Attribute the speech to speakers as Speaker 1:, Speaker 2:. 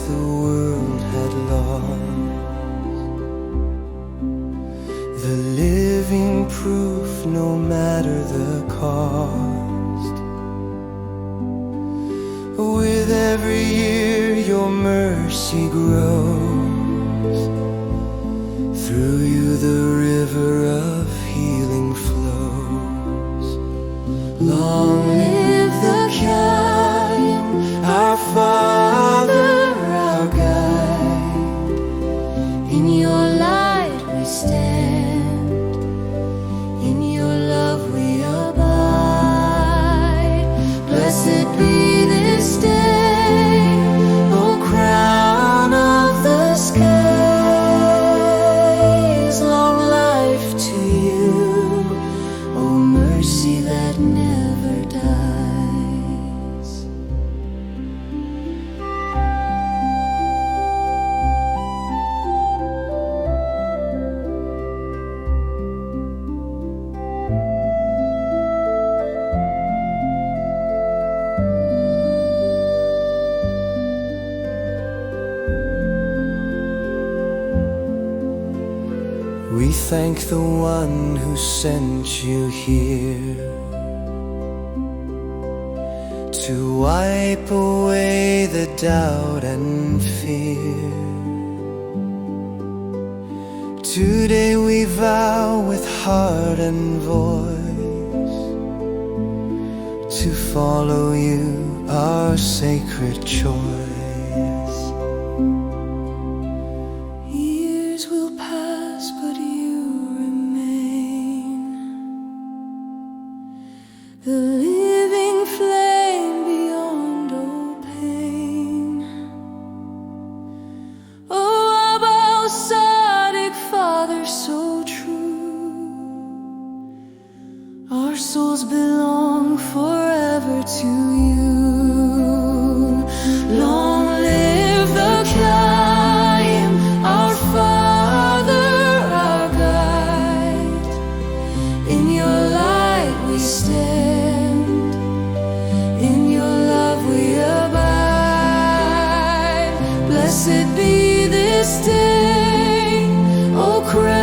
Speaker 1: the world had lost, the living proof no matter the cost. With every year your mercy grows, through you the river of healing flows. Long live the Qa'im, our Father, our guide. In your light we stand, in your love we abide. Blessed be this day, O crown of the skies. Long life to you, O mercy that never dies. We thank the one who sent you here to wipe away the doubt and fear. Today we vow with heart and voice to follow you, our sacred choice. Years will pass, but you remain, the living flame beyond all pain. Oh, Aba Al-Sadiq, Father so true, our souls belong forever to you. Long live the Qa'im, our Father, our guide. In your light we stand, in your love we abide. Blessed be this day, O crown